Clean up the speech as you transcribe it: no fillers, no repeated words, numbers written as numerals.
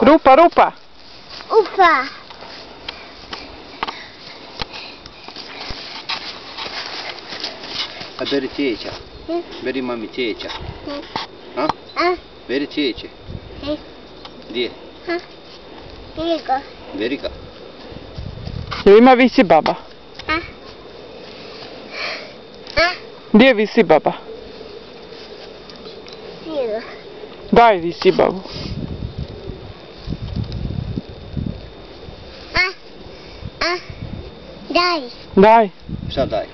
Rupa, rupa. Ufa. A beri cvijeća. Beri mami cvijeća. A? Beri cvijeće. Gdje? Beri ga. Jel ima visi baba? Gdje visi baba? Daj visi babu. Daj. Daj. Šta daj?